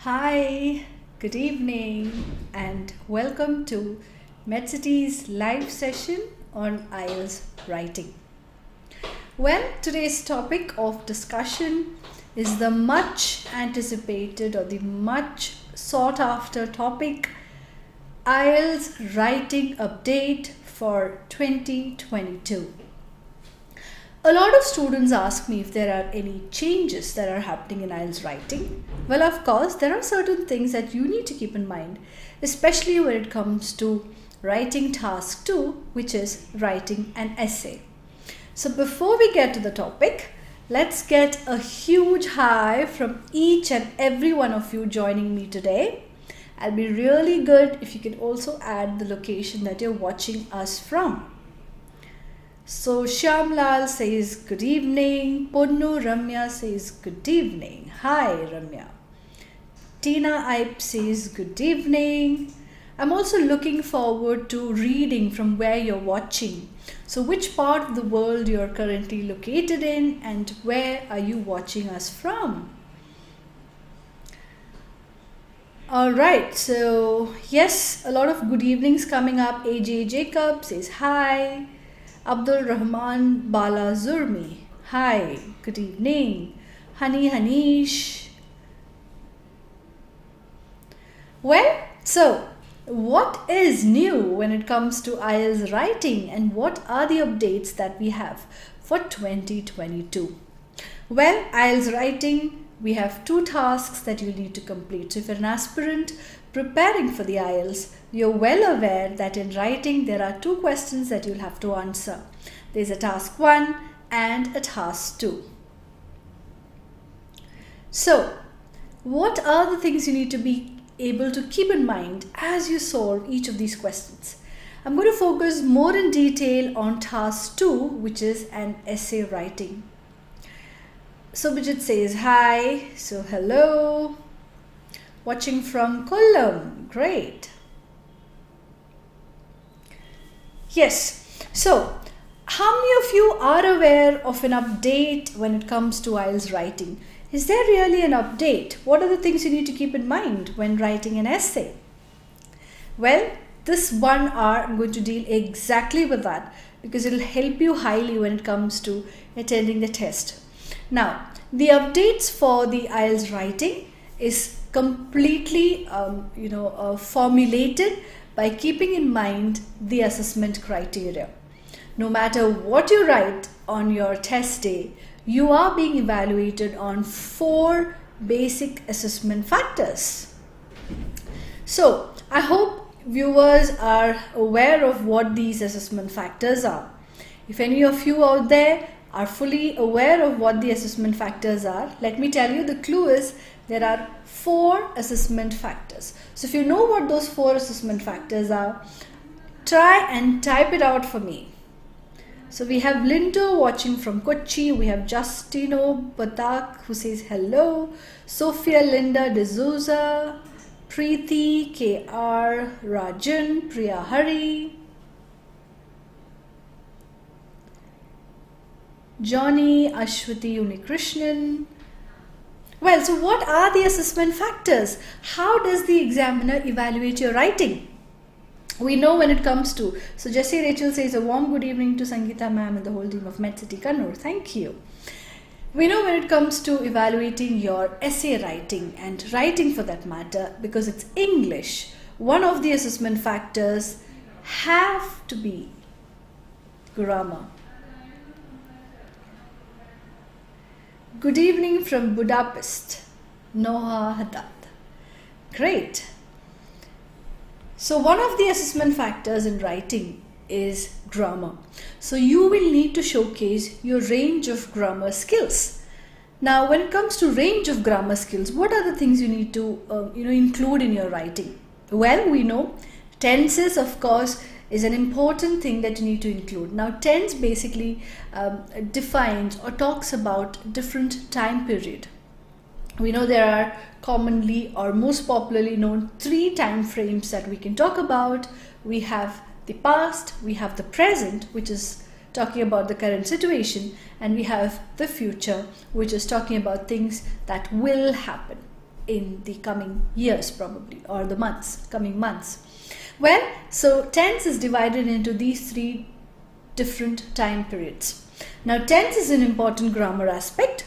Hi, good evening, and welcome to MedCity's live session on IELTS writing. Well, today's topic of discussion is the much anticipated or the much sought after topic, IELTS writing update for 2022. A lot of students ask me if there are any changes that are happening in IELTS writing. Well, of course, there are certain things that you need to keep in mind, especially when it comes to writing task 2, which is writing an essay. So before we get to the topic, let's get a huge hi from each and every one of you joining me today. I'll be really good if you can also add the location that you're watching us from. So Shyamlal says good evening. Punnu Ramya says good evening. Hi Ramya. Tina Ipe says good evening. I'm also looking forward to reading from where you're watching. So which part of the world you're currently located in and where are you watching us from? Alright, so yes, a lot of good evenings coming up. AJ Jacob says hi. Abdul Rahman Bala Zurmi, hi, good evening. Hani Hanish. Well, so what is new when it comes to IELTS writing and what are the updates that we have for 2022? Well, IELTS writing, we have 2 tasks that you need to complete. So if you're an aspirant preparing for the IELTS, you're well aware that in writing there are 2 questions that you'll have to answer. There's a task 1 and a task 2. So, what are the things you need to be able to keep in mind as you solve each of these questions? I'm going to focus more in detail on task 2, which is an essay writing. So Bijit says hi, so hello. Watching from Kollam, great. Yes, so how many of you are aware of an update when it comes to IELTS writing? Is there really an update? What are the things you need to keep in mind when writing an essay? Well, this 1 hour I'm going to deal exactly with that because it will help you highly when it comes to attending the test. Now, the updates for the IELTS writing is completely formulated by keeping in mind the assessment criteria. No matter what you write on your test day, you are being evaluated on 4 basic assessment factors. So I hope viewers are aware of what these assessment factors are. If any of you out there are fully aware of what the assessment factors are, let me tell you the clue is there are 4 assessment factors. So if you know what those 4 assessment factors are, try and type it out for me. So we have Lindo watching from Kochi, we have Justino Batak who says hello, Sophia Linda D'Souza, Preeti, KR, Rajan, Priya Hari, Johnny, Ashwati Unikrishnan. Well, so what are the assessment factors? How does the examiner evaluate your writing? We know when it comes to, so Jessie Rachel says a warm good evening to Sangeeta ma'am and the whole team of MedCity Kannur. Thank you. We know when it comes to evaluating your essay writing and writing for that matter, because it's English, one of the assessment factors have to be grammar. Good evening from Budapest, Noha Haddad. Great. So one of the assessment factors in writing is grammar. So you will need to showcase your range of grammar skills. Now when it comes to range of grammar skills, what are the things you need to include in your writing? Well, we know tenses, of course, is an important thing that you need to include. Now tense basically defines or talks about different time period. We know there are commonly or most popularly known 3 time frames that we can talk about. We have the past, we have the present, which is talking about the current situation, and we have the future, which is talking about things that will happen. in the coming years probably, or the coming months. Well, so tense is divided into these 3 different time periods. Now tense is an important grammar aspect.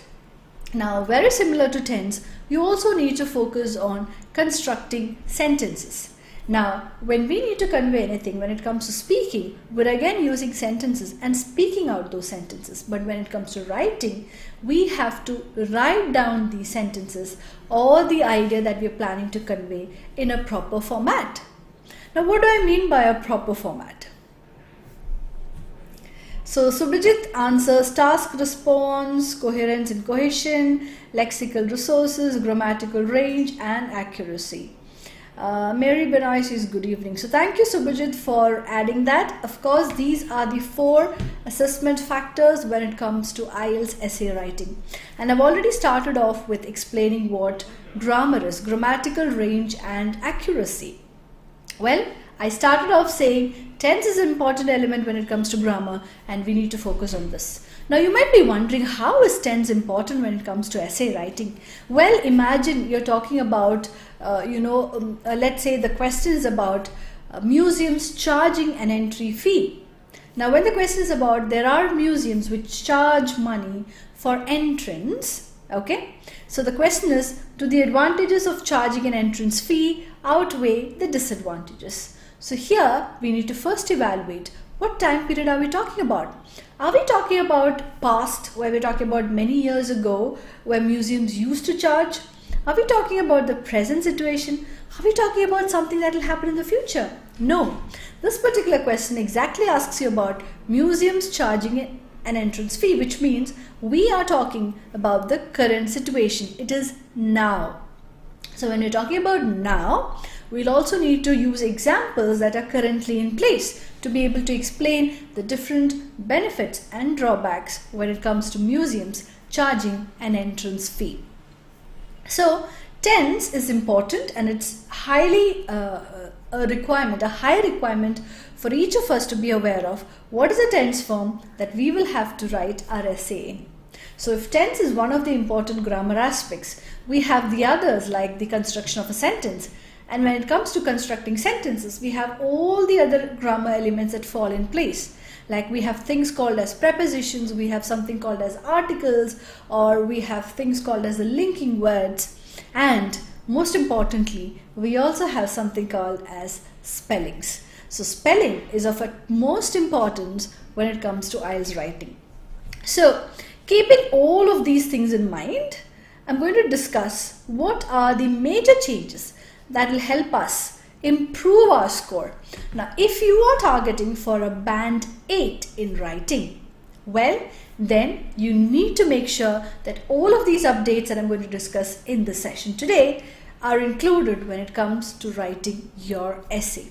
Now very similar to tense, you also need to focus on constructing sentences. Now when we need to convey anything, when it comes to speaking, we're again using sentences and speaking out those sentences. But when it comes to writing, we have to write down these sentences or the idea that we're planning to convey in a proper format. Now what do I mean by a proper format? So Subhajit answers task response, coherence and cohesion, lexical resources, grammatical range and accuracy. Mary Benoy says good evening. So thank you Subhajit for adding that. Of course these are the 4 assessment factors when it comes to IELTS essay writing. And I've already started off with explaining what grammar is, grammatical range and accuracy. Well, I started off saying tense is an important element when it comes to grammar and we need to focus on this. Now you might be wondering, how is tense important when it comes to essay writing? Well, imagine you're talking about, let's say the question is about museums charging an entry fee. Now when the question is about there are museums which charge money for entrance, okay? So the question is, do the advantages of charging an entrance fee outweigh the disadvantages? So here we need to first evaluate what time period are we talking about. Are we talking about past, where we're talking about many years ago where museums used to charge? Are we talking about the present situation? Are we talking about something that will happen in the future? No. This particular question exactly asks you about museums charging an entrance fee, which means we are talking about the current situation. It is now. So when we're talking about now, we'll also need to use examples that are currently in place to be able to explain the different benefits and drawbacks when it comes to museums charging an entrance fee. So tense is important and it's highly a high requirement for each of us to be aware of what is the tense form that we will have to write our essay in. So if tense is one of the important grammar aspects, we have the others like the construction of a sentence. And when it comes to constructing sentences, we have all the other grammar elements that fall in place. Like we have things called as prepositions, we have something called as articles, or we have things called as the linking words. And most importantly, we also have something called as spellings. So spelling is of utmost importance when it comes to IELTS writing. So keeping all of these things in mind, I'm going to discuss what are the major changes that will help us improve our score. Now, if you are targeting for a band 8 in writing, well, then you need to make sure that all of these updates that I'm going to discuss in this session today are included when it comes to writing your essay.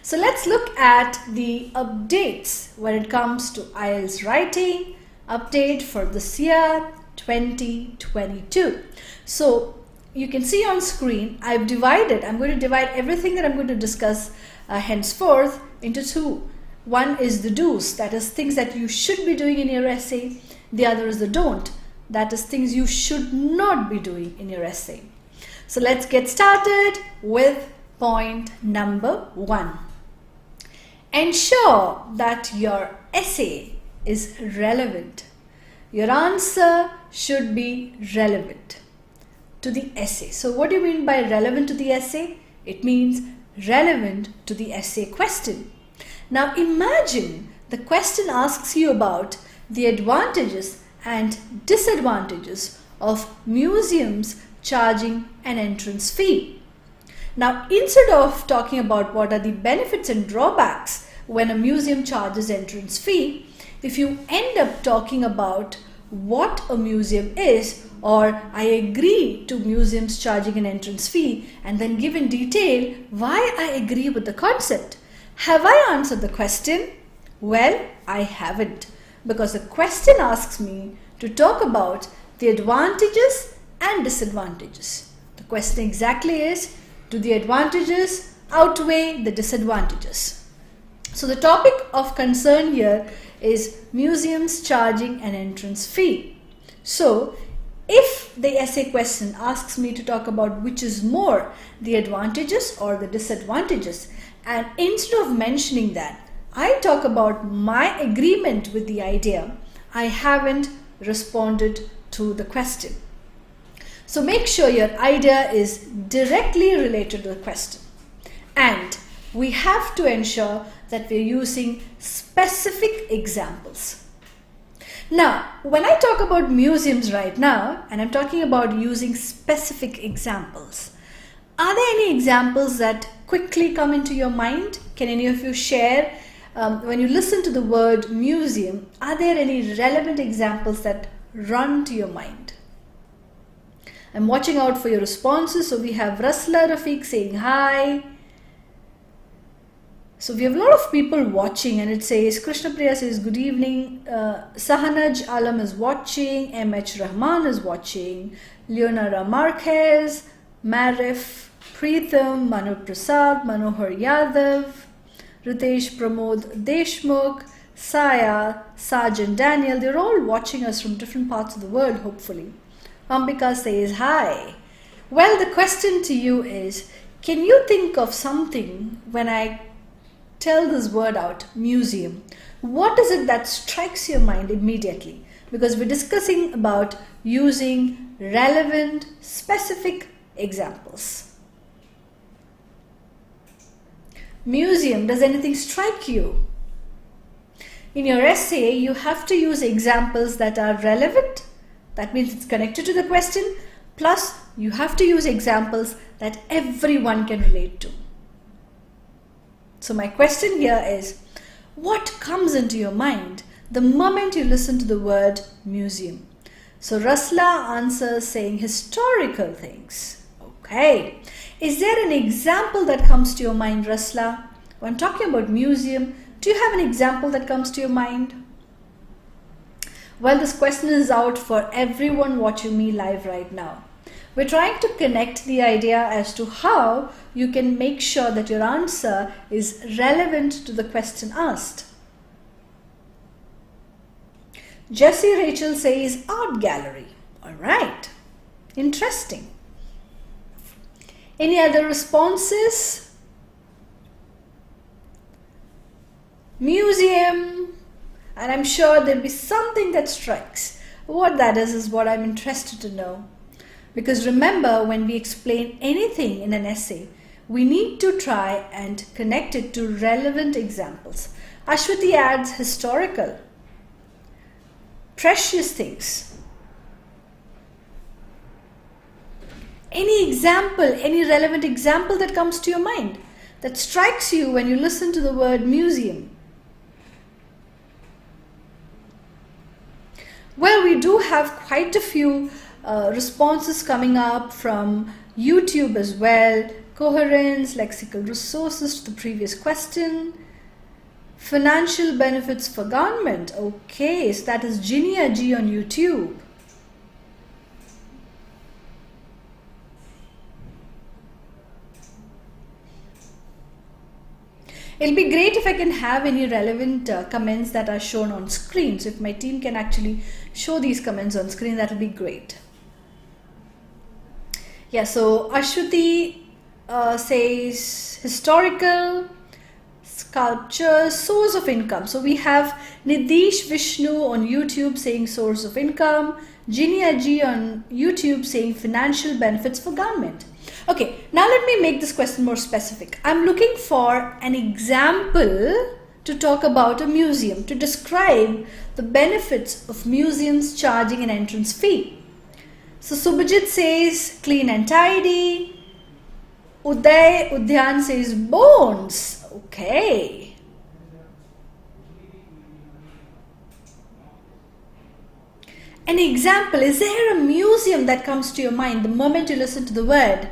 So let's look at the updates when it comes to IELTS writing, update for this year 2022. So you can see on screen, I'm going to divide everything that I'm going to discuss henceforth into 2. One is the do's, that is things that you should be doing in your essay. The other is the don't, that is things you should not be doing in your essay. So let's get started with point number 1. Ensure that your essay is relevant. Your answer should be relevant to the essay. So what do you mean by relevant to the essay? It means relevant to the essay question. Now imagine the question asks you about the advantages and disadvantages of museums charging an entrance fee. Now instead of talking about what are the benefits and drawbacks when a museum charges entrance fee, if you end up talking about what a museum is, or I agree to museums charging an entrance fee, and then give in detail why I agree with the concept. Have I answered the question? Well, I haven't, because the question asks me to talk about the advantages and disadvantages. The question exactly is, do the advantages outweigh the disadvantages? So the topic of concern here is museums charging an entrance fee. So If the essay question asks me to talk about which is more, the advantages or the disadvantages, and instead of mentioning that, I talk about my agreement with the idea, I haven't responded to the question. So make sure your idea is directly related to the question. And we have to ensure that we're using specific examples. Now, when I talk about museums right now, and I'm talking about using specific examples, are there any examples that quickly come into your mind? Can any of you share? When you listen to the word museum, are there any relevant examples that run to your mind? I'm watching out for your responses. So we have Rasla Rafiq saying hi. So we have a lot of people watching, and it says, Krishna Priya says good evening, Sahanaj Alam is watching, M.H. Rahman is watching, Leonora Marquez, Marif, Preetham, Manu Prasad, Manohar Yadav, Ritesh Pramod Deshmukh, Saya, Sajan Daniel, they're all watching us from different parts of the world, hopefully. Ambika says hi. Well, the question to you is, can you think of something when I tell this word out, museum? What is it that strikes your mind immediately? Because we're discussing about using relevant, specific examples. Museum, does anything strike you? In your essay, you have to use examples that are relevant. That means it's connected to the question. Plus, you have to use examples that everyone can relate to. So my question here is, what comes into your mind the moment you listen to the word museum? So Rasla answers saying historical things. Okay. Is there an example that comes to your mind, Rasla? When talking about museum, do you have an example that comes to your mind? Well, this question is out for everyone watching me live right now. We're trying to connect the idea as to how you can make sure that your answer is relevant to the question asked. Jessie Rachel says art gallery. All right. Interesting. Any other responses? Museum. And I'm sure there'll be something that strikes. What that is what I'm interested to know. Because remember, when we explain anything in an essay, we need to try and connect it to relevant examples. Ashwati adds historical, precious things. Any example, any relevant example that comes to your mind, that strikes you when you listen to the word museum? Well, we do have quite a few responses coming up from YouTube as well. Coherence, lexical resources to the previous question. Financial benefits for government. Okay, so that is Jinia G on YouTube. It'll be great if I can have any relevant comments that are shown on screen. So if my team can actually show these comments on screen, that'll be great. Yeah, so Ashwati says historical, sculpture, source of income. So we have Nidish Vishnu on YouTube saying source of income, Jinia G on YouTube saying financial benefits for government. Okay, now let me make this question more specific. I'm looking for an example to talk about a museum, to describe the benefits of museums charging an entrance fee. So Subhajit says clean and tidy. Udyan says bones. Okay. An example, is there a museum that comes to your mind the moment you listen to the word?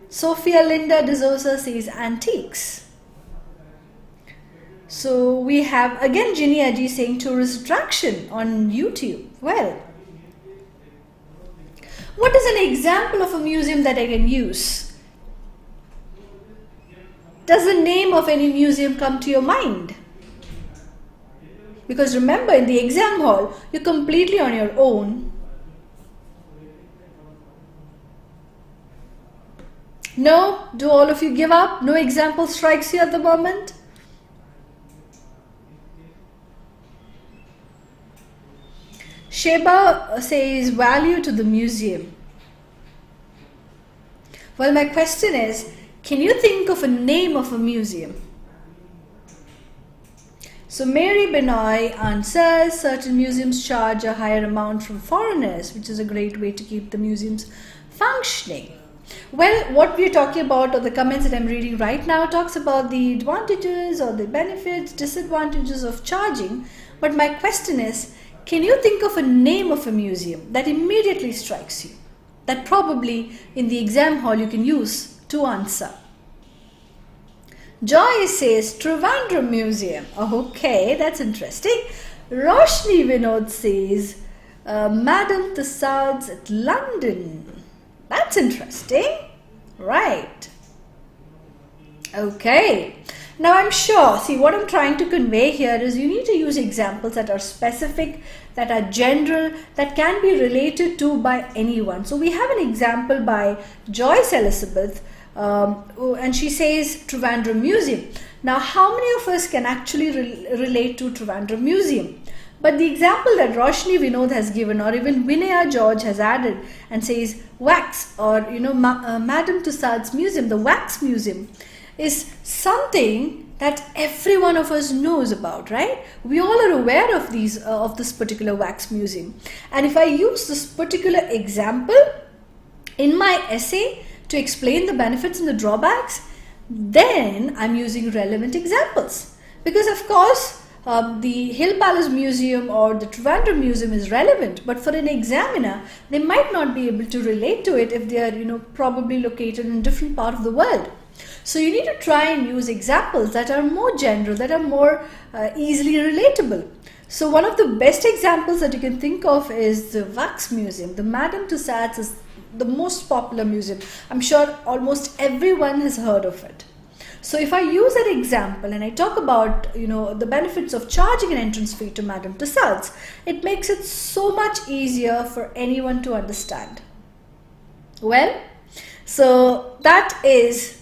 Sophia Linda de Souza says antiques. So we have again Ginny Aji saying tourist attraction on YouTube. Well, what is an example of a museum that I can use? Does the name of any museum come to your mind? Because remember, in the exam hall, you're completely on your own. No? Do all of you give up? No example strikes you at the moment? Sheba says value to the museum. Well, my question is, can you think of a name of a museum? So Mary Benoy answers, certain museums charge a higher amount from foreigners, which is a great way to keep the museums functioning. Well, what we are talking about, or the comments that I'm reading right now, talks about the advantages or the benefits, disadvantages of charging. But my question is, can you think of a name of a museum that immediately strikes you, that probably in the exam hall you can use to answer? Joy says Trivandrum Museum. Okay, that's interesting. Roshni Vinod says Madame Tussauds at London. That's interesting. Right. Okay. Now I'm sure, see, what I'm trying to convey here is you need to use examples that are specific, that are general, that can be related to by anyone. So we have an example by Joyce Elizabeth, and she says Trivandrum Museum. Now, how many of us can actually relate to Trivandrum Museum? But the example that Roshni Vinod has given, or even Vinaya George has added and says wax, or Madame Tussauds Museum, the Wax Museum, is something that every one of us knows about, right? We all are aware of this particular wax museum. And if I use this particular example in my essay to explain the benefits and the drawbacks, then I'm using relevant examples. Because of course, the Hill Palace Museum or the Trivandrum Museum is relevant, but for an examiner, they might not be able to relate to it if they are, probably located in a different part of the world. So you need to try and use examples that are more general, that are more easily relatable. So one of the best examples that you can think of is the Wax Museum. The Madame Tussauds is the most popular museum. I'm sure almost everyone has heard of it. So if I use that example and I talk about, the benefits of charging an entrance fee to Madame Tussauds, it makes it so much easier for anyone to understand. Well, so that is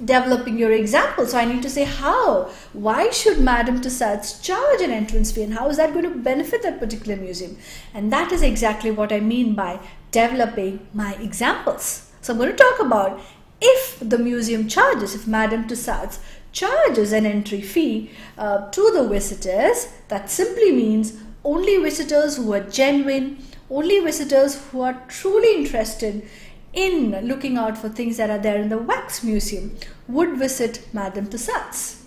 developing your example. So I need to say how. Why should Madame Tussauds charge an entrance fee, and how is that going to benefit that particular museum? And that is exactly what I mean by developing my examples. So I'm going to talk about if the museum charges, if Madame Tussauds charges an entry fee to the visitors, that simply means only visitors who are genuine, only visitors who are truly interested in looking out for things that are there in the Wax Museum would visit Madame Tussauds.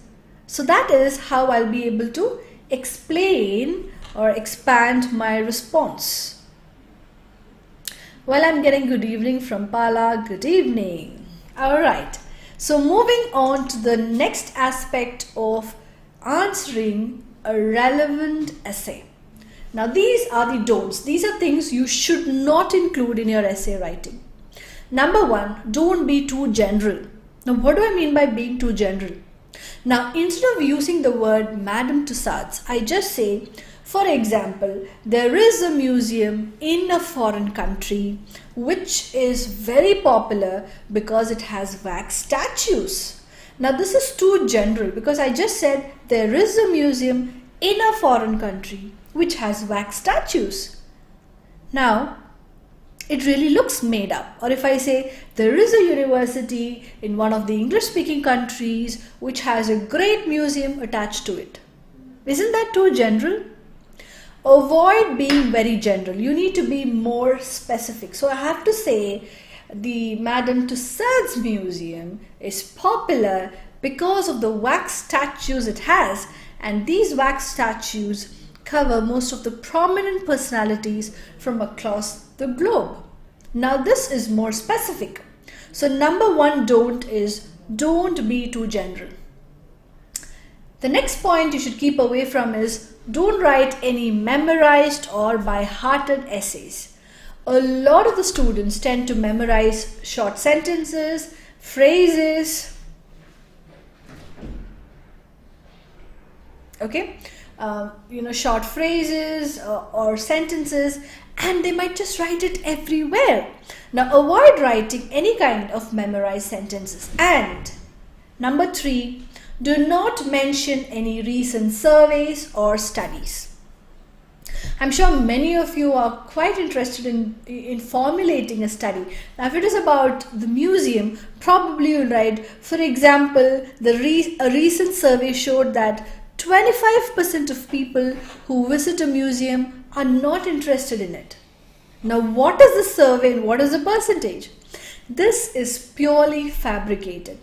So that is how I'll be able to explain or expand my response. Well, I'm getting good evening from Pala. Good evening. Alright, so moving on to the next aspect of answering a relevant essay. Now these are the don'ts. These are things you should not include in your essay writing. Number one, don't be too general. Now what do I mean by being too general? Now instead of using the word Madame Tussauds, I just say, for example, there is a museum in a foreign country which is very popular because it has wax statues. Now this is too general because I just said there is a museum in a foreign country which has wax statues. Now it really looks made up. Or if I say there is a university in one of the English speaking countries which has a great museum attached to it. Isn't that too general? Avoid being very general. You need to be more specific. So I have to say the Madame Tussauds Museum is popular because of the wax statues it has, and these wax statues cover most of the prominent personalities from across the globe. Now this is more specific. So number one don't is don't be too general. The next point you should keep away from is don't write any memorized or by-hearted essays. A lot of the students tend to memorize short sentences, phrases, okay, short phrases or sentences, and they might just write it everywhere. Now avoid writing any kind of memorized sentences. And number 3, do not mention any recent surveys or studies. I'm sure many of you are quite interested in formulating a study. Now, if it is about the museum, probably you'll write, for example, a recent survey showed that 25% of people who visit a museum are not interested in it. Now, what is the survey and what is the percentage? This is purely fabricated.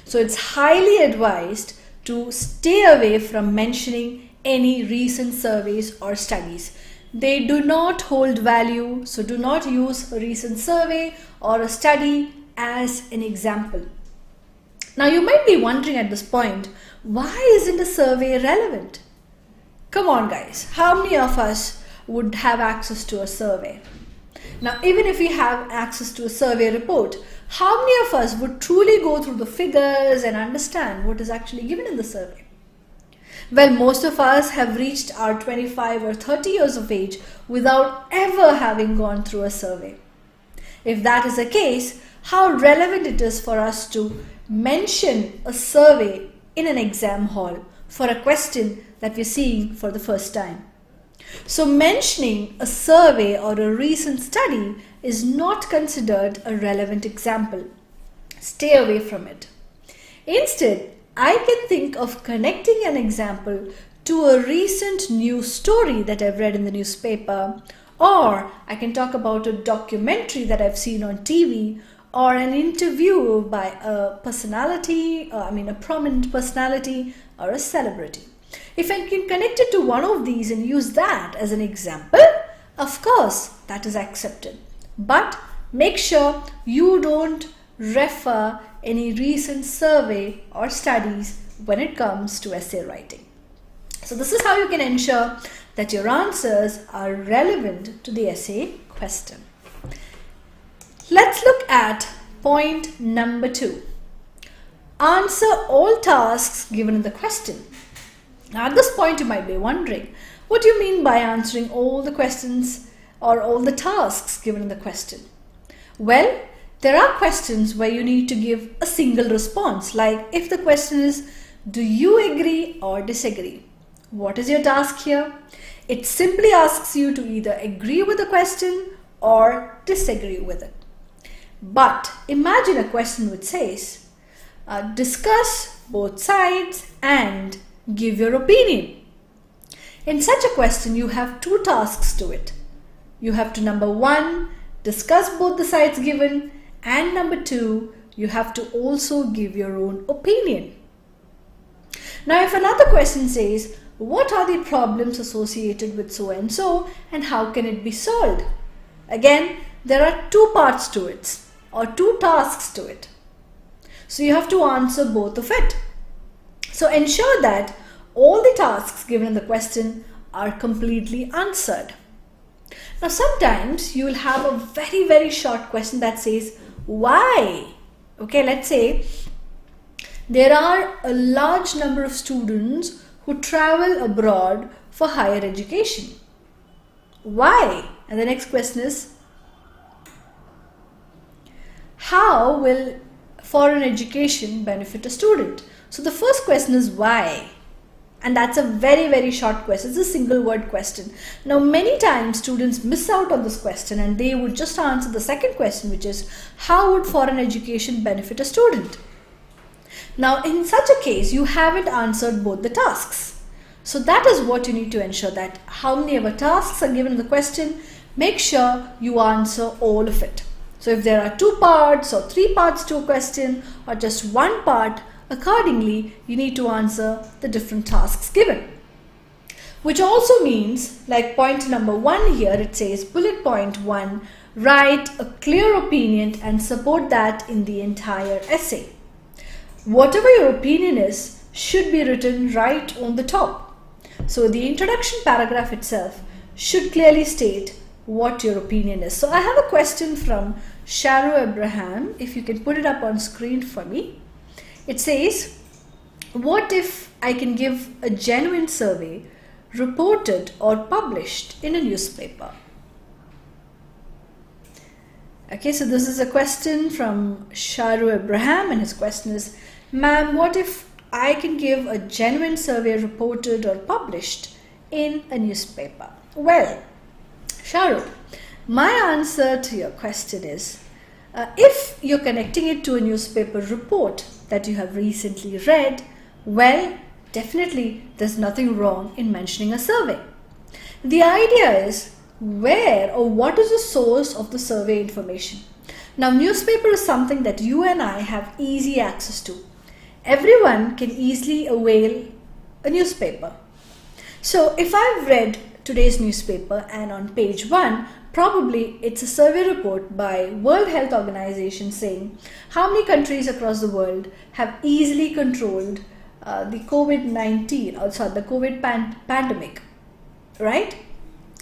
So, it's highly advised to stay away from mentioning any recent surveys or studies. They do not hold value, so do not use a recent survey or a study as an example. Now you might be wondering at this point, why isn't a survey relevant? Come on guys, how many of us would have access to a survey? Now even if we have access to a survey report, how many of us would truly go through the figures and understand what is actually given in the survey? Well, most of us have reached our 25 or 30 years of age without ever having gone through a survey. If that is the case, how relevant it is for us to mention a survey in an exam hall for a question that we're seeing for the first time. So mentioning a survey or a recent study is not considered a relevant example. Stay away from it. Instead, I can think of connecting an example to a recent news story that I've read in the newspaper, or I can talk about a documentary that I've seen on TV, or an interview by a personality, a prominent personality or a celebrity. If I can connect it to one of these and use that as an example, of course that is accepted. But make sure you don't refer any recent survey or studies when it comes to essay writing. So this is how you can ensure that your answers are relevant to the essay question. Let's look at point number 2. Answer all tasks given in the question. Now at this point you might be wondering, what do you mean by answering all the questions or all the tasks given in the question? Well, there are questions where you need to give a single response, like if the question is, do you agree or disagree? What is your task here? It simply asks you to either agree with the question or disagree with it. But imagine a question which says, discuss both sides and give your opinion. In such a question, you have 2 tasks to it. You have to, number 1, discuss both the sides given, and number 2, you have to also give your own opinion. Now, if another question says, what are the problems associated with so and so, and how can it be solved? Again, there are 2 parts to it, or 2 tasks to it. So you have to answer both of it. So ensure that all the tasks given in the question are completely answered. Now sometimes you will have a very, very short question that says, why? Okay, let's say there are a large number of students who travel abroad for higher education. Why? And the next question is, how will foreign education benefit a student? So the first question is why? And that's a very, very short question. It's a single word question. Now, many times students miss out on this question and they would just answer the second question, which is, how would foreign education benefit a student? Now, in such a case, you haven't answered both the tasks. So that is what you need to ensure, that how many ever tasks are given in the question, make sure you answer all of it. So if there are 2 parts or 3 parts to a question or just 1 part, accordingly, you need to answer the different tasks given. Which also means, like point number 1 here, it says bullet point 1, write a clear opinion and support that in the entire essay. Whatever your opinion is should be written right on the top. So the introduction paragraph itself should clearly state what your opinion is. So I have a question from Sharu Abraham, if you can put it up on screen for me. It says, what if I can give a genuine survey, reported or published in a newspaper? Okay, so this is a question from Sharu Abraham, and his question is, ma'am, what if I can give a genuine survey reported or published in a newspaper? Well, Sharu, my answer to your question is, if you're connecting it to a newspaper report that you have recently read, well, definitely there's nothing wrong in mentioning a survey. The idea is, where or what is the source of the survey information? Now, newspaper is something that you and I have easy access to. Everyone can easily avail a newspaper. So if I've read today's newspaper and on page 1, probably it's a survey report by World Health Organization saying how many countries across the world have easily controlled the COVID-19, also the COVID pandemic, right?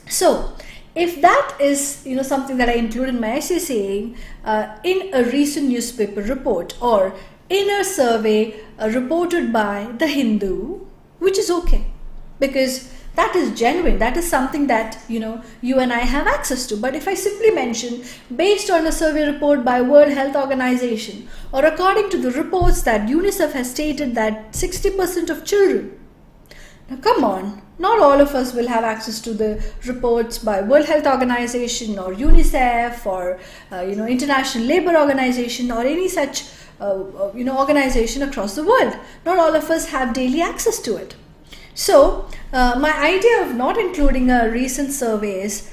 So if that is something that I include in my essay saying in a recent newspaper report or in a survey reported by The Hindu, which is okay, because that is genuine, that is something that you and I have access to. But if I simply mention based on a survey report by World Health Organization, or according to the reports that UNICEF has stated that 60% of children, now come on, not all of us will have access to the reports by World Health Organization or UNICEF or International Labour Organization or any such organization across the world. Not all of us have daily access to it. So my idea of not including a recent survey is,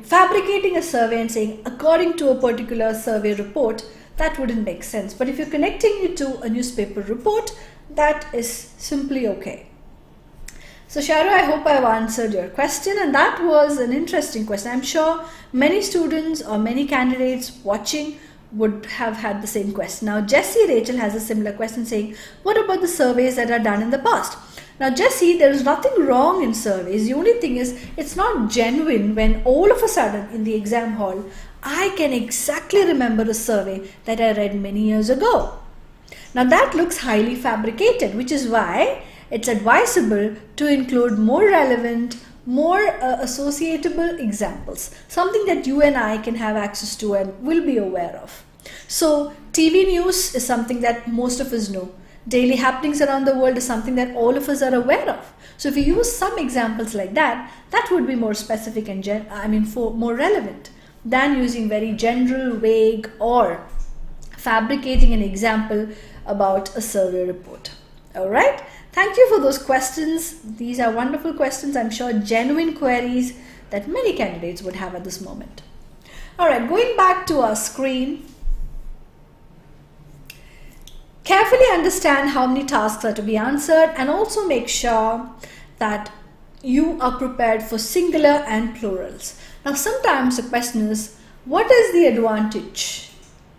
fabricating a survey and saying according to a particular survey report, that wouldn't make sense. But if you're connecting it to a newspaper report, that is simply okay. So Sharu, I hope I've answered your question, and that was an interesting question. I'm sure many students or many candidates watching would have had the same question. Now Jessie Rachel has a similar question saying, what about the surveys that are done in the past? Now Jessie, there is nothing wrong in surveys. The only thing is it's not genuine when all of a sudden in the exam hall I can exactly remember a survey that I read many years ago. Now that looks highly fabricated, which is why it's advisable to include more relevant, more associatable examples, something that you and I can have access to and will be aware of. So TV news is something that most of us know. Daily happenings around the world is something that all of us are aware of. So if you use some examples like that, that would be more specific and more relevant than using very general, vague, or fabricating an example about a survey report. All right. Thank you for those questions. These are wonderful questions. I'm sure genuine queries that many candidates would have at this moment. All right, going back to our screen. Carefully understand how many tasks are to be answered and also make sure that you are prepared for singular and plurals. Now, sometimes the question is, what is the advantage?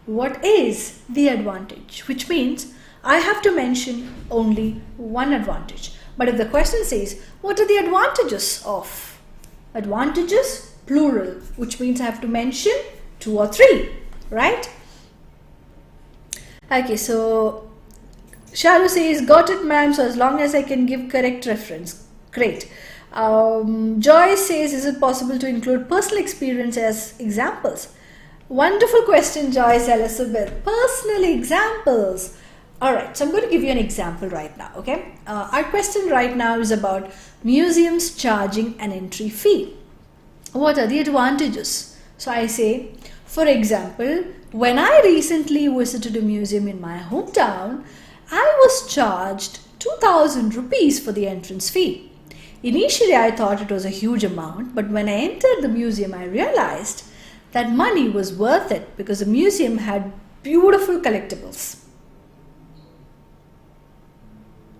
What is the advantage? Which means I have to mention only one advantage. But if the question says, what are the advantages of? Advantages, plural, which means I have to mention 2 or 3, right? Okay, so Sharu says, got it ma'am, so as long as I can give correct reference. Great. Joyce says, is it possible to include personal experience as examples? Wonderful question, Joyce Elizabeth. Personal examples. Alright, so I'm going to give you an example right now, okay? Our question right now is about museums charging an entry fee. What are the advantages? So I say, for example, when I recently visited a museum in my hometown, I was charged 2,000 rupees for the entrance fee. Initially, I thought it was a huge amount, but when I entered the museum, I realized that money was worth it because the museum had beautiful collectibles.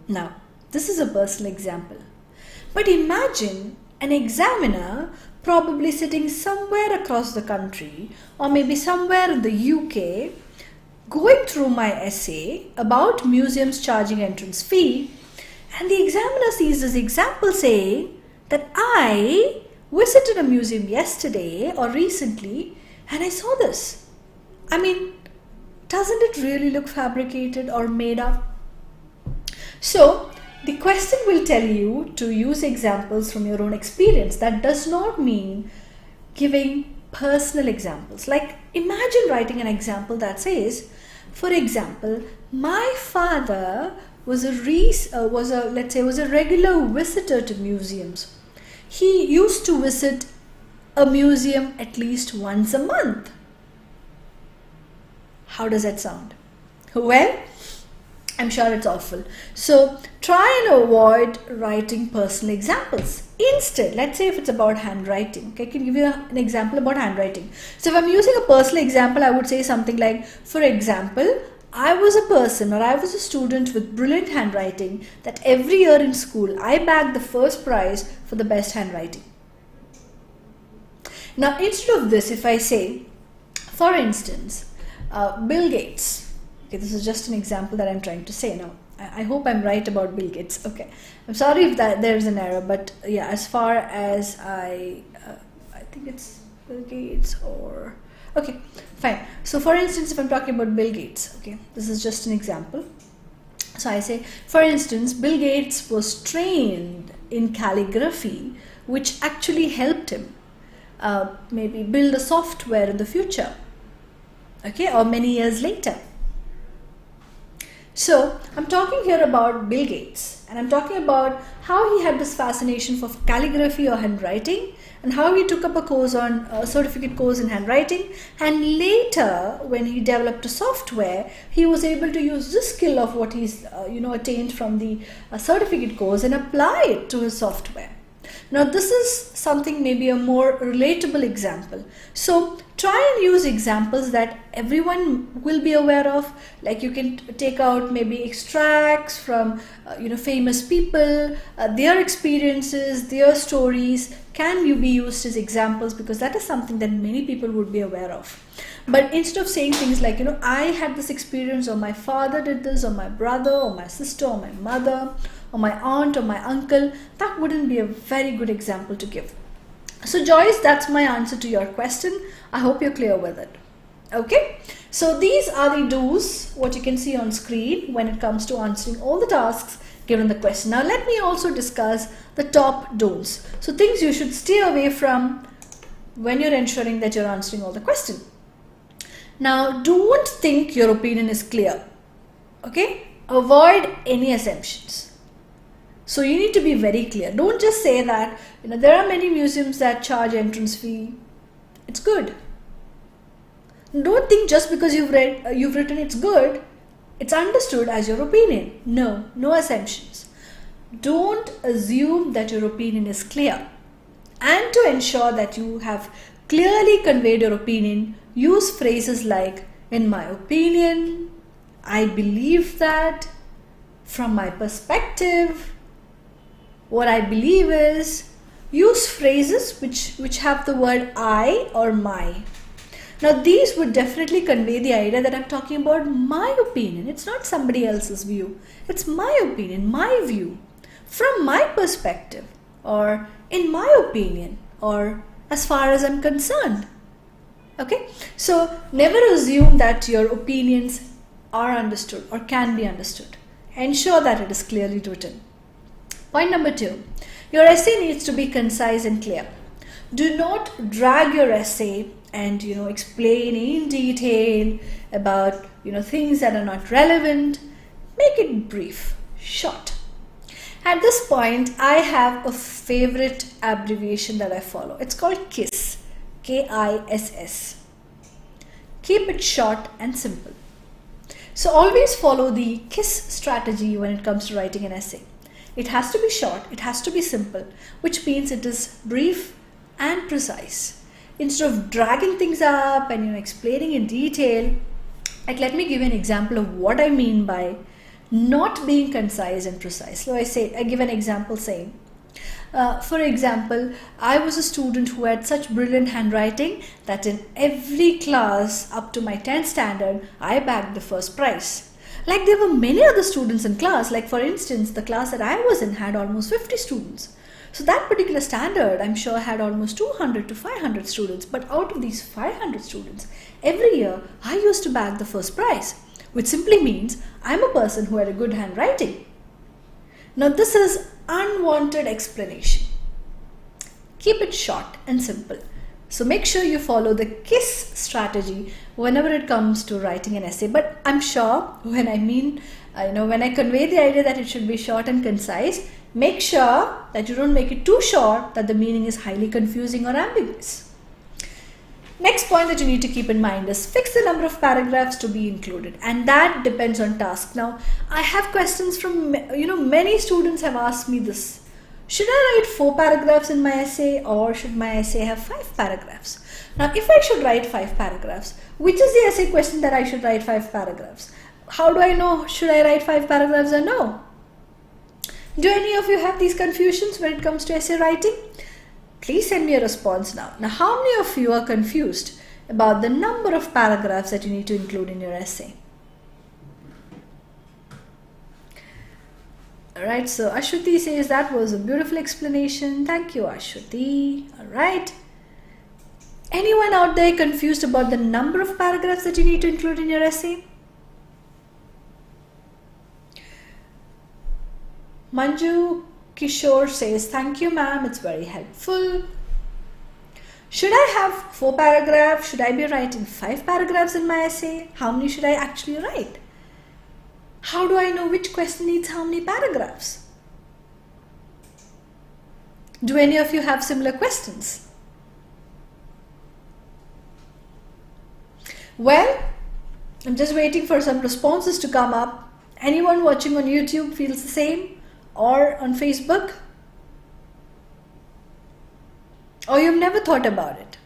Now, this is a personal example. But imagine an examiner probably sitting somewhere across the country or maybe somewhere in the UK going through my essay about museums charging entrance fee, and the examiner sees this example saying that I visited a museum yesterday or recently and I saw this. I mean, doesn't it really look fabricated or made up? So The question will tell you to use examples from your own experience. That does not mean giving personal examples. Like, imagine writing an example that says, for example, my father was a regular visitor to museums. He used to visit a museum at least once a month. How does that sound? Well, I'm sure it's awful. So try and avoid writing personal examples. Instead, let's say if it's about handwriting. Okay, I can give you an example about handwriting. So if I'm using a personal example, I would say something like, for example, I was a person or I was a student with brilliant handwriting that every year in school I bagged the first prize for the best handwriting. Now instead of this, if I say, for instance, Bill Gates. Okay, this is just an example that I'm trying to say now. I hope I'm right about Bill Gates. Okay, I'm sorry if there's an error, but yeah, as far as I think it's Bill Gates or... Okay, fine. So for instance, if I'm talking about Bill Gates, okay, this is just an example. So I say, for instance, Bill Gates was trained in calligraphy, which actually helped him maybe build a software in the future, okay, or many years later. So I'm talking here about Bill Gates, and I'm talking about how he had this fascination for calligraphy or handwriting, and how he took up a certificate course in handwriting, and later when he developed a software, he was able to use this skill of what he's attained from the certificate course and apply it to his software. Now this is something maybe a more relatable example. So try and use examples that everyone will be aware of. Like you can take out maybe extracts from famous people, their experiences, their stories can be used as examples, because that is something that many people would be aware of. But instead of saying things like, I had this experience, or my father did this, or my brother, or my sister, or my mother, or my aunt, or my uncle, that wouldn't be a very good example to give. So Joyce, that's my answer to your question. I hope you're clear with it. Okay, so these are the do's, what you can see on screen when it comes to answering all the tasks given the question. Now let me also discuss the top don'ts. So things you should stay away from when you're ensuring that you're answering all the question. Now don't think your opinion is clear. Okay, avoid any assumptions. So you need to be very clear. Don't just say that, there are many museums that charge entrance fee. It's good. Don't think just because you've written it's good, it's understood as your opinion. No assumptions. Don't assume that your opinion is clear. And to ensure that you have clearly conveyed your opinion, use phrases like, in my opinion, I believe that, from my perspective, what I believe is. Use phrases which have the word I or my. Now these would definitely convey the idea that I'm talking about my opinion. It's not somebody else's view. It's my opinion, my view, from my perspective, or in my opinion, or as far as I'm concerned. Okay, so never assume that your opinions are understood or can be understood. Ensure that it is clearly written. Point number 2, your essay needs to be concise and clear. Do not drag your essay and explain in detail about things that are not relevant. Make it brief, short. At this point, I have a favorite abbreviation that I follow. It's called KISS, K-I-S-S. Keep it short and simple. So always follow the KISS strategy when it comes to writing an essay. It has to be short, it has to be simple, which means it is brief and precise. Instead of dragging things up and explaining in detail, let me give you an example of what I mean by not being concise and precise. So I give an example saying, for example, I was a student who had such brilliant handwriting that in every class up to my 10th standard, I bagged the first prize. Like there were many other students in class, like for instance, the class that I was in had almost 50 students. So that particular standard, I'm sure, had almost 200 to 500 students. But out of these 500 students, every year I used to bag the first prize, which simply means I'm a person who had a good handwriting. Now this is unwanted explanation. Keep it short and simple. So make sure you follow the KISS strategy whenever it comes to writing an essay. But I'm sure when when I convey the idea that it should be short and concise, make sure that you don't make it too short that the meaning is highly confusing or ambiguous. Next point that you need to keep in mind is fix the number of paragraphs to be included, and that depends on task. Now, I have questions from, many students have asked me this. Should I write 4 paragraphs in my essay, or should my essay have 5 paragraphs? Now, if I should write 5 paragraphs, which is the essay question that I should write 5 paragraphs? How do I know should I write 5 paragraphs or no? Do any of you have these confusions when it comes to essay writing? Please send me a response now. Now, how many of you are confused about the number of paragraphs that you need to include in your essay? Alright, so Ashwati says that was a beautiful explanation. Thank you, Ashwati. Alright. Anyone out there confused about the number of paragraphs that you need to include in your essay? Manju Kishore says, thank you, ma'am. It's very helpful. Should I have 4 paragraphs? Should I be writing 5 paragraphs in my essay? How many should I actually write? How do I know which question needs how many paragraphs? Do any of you have similar questions? Well, I'm just waiting for some responses to come up. Anyone watching on YouTube feels the same, or on Facebook? Or you've never thought about it?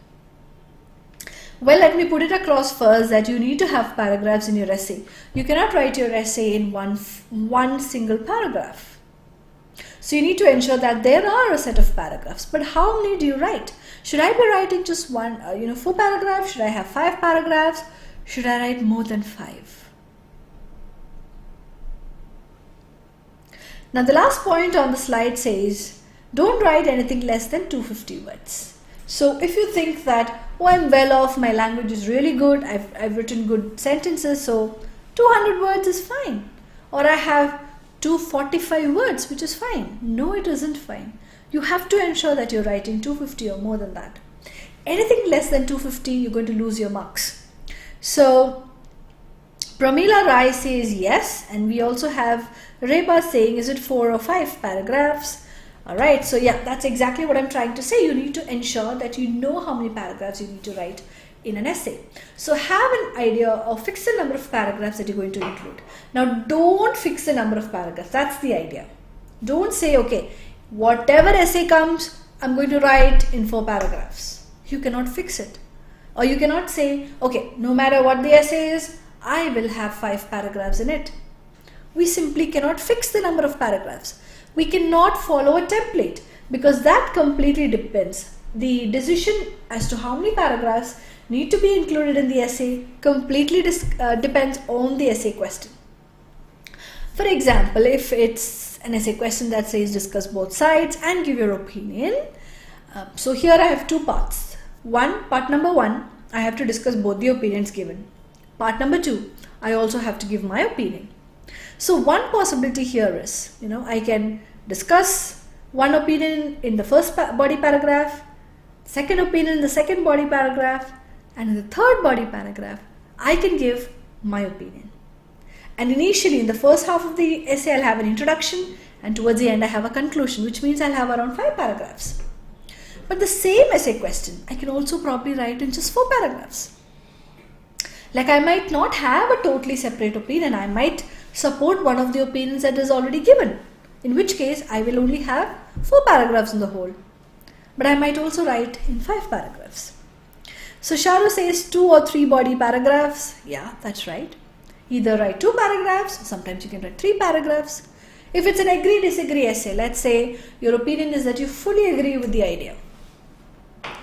Well, let me put it across first that you need to have paragraphs in your essay. You cannot write your essay in one single paragraph. So you need to ensure that there are a set of paragraphs. But how many do you write? Should I be writing just 4 paragraphs? Should I have 5 paragraphs? Should I write more than 5? Now the last point on the slide says, don't write anything less than 250 words. So if you think that, oh, I'm well off, my language is really good, I've written good sentences, so 200 words is fine. Or I have 245 words, which is fine. No, it isn't fine. You have to ensure that you're writing 250 or more than that. Anything less than 250, you're going to lose your marks. So Pramila Rai says yes, and we also have Reba saying, is it 4 or 5 paragraphs? Alright, so yeah, that's exactly what I'm trying to say. You need to ensure that you know how many paragraphs you need to write in an essay. So have an idea of fix the number of paragraphs that you're going to include. Now don't fix the number of paragraphs. That's the idea. Don't say, okay, whatever essay comes, I'm going to write in 4 paragraphs. You cannot fix it. Or you cannot say, okay, no matter what the essay is, I will have 5 paragraphs in it. We simply cannot fix the number of paragraphs. We cannot follow a template because that completely depends. The decision as to how many paragraphs need to be included in the essay completely depends on the essay question. For example, if it's an essay question that says discuss both sides and give your opinion. So here I have 2 parts. Part number 1, I have to discuss both the opinions given. Part number 2, I also have to give my opinion. So one possibility here is, I can discuss one opinion in the first body paragraph, second opinion in the second body paragraph, and in the third body paragraph, I can give my opinion. And initially in the first half of the essay, I'll have an introduction, and towards the end, I have a conclusion, which means I'll have around 5 paragraphs. But the same essay question, I can also probably write in just 4 paragraphs. Like I might not have a totally separate opinion, I might support one of the opinions that is already given, in which case I will only have 4 paragraphs in the whole. But I might also write in 5 paragraphs. So Sharu says 2 or 3 body paragraphs. Yeah, that's right. Either write 2 paragraphs, sometimes you can write 3 paragraphs. If it's an agree-disagree essay, let's say your opinion is that you fully agree with the idea.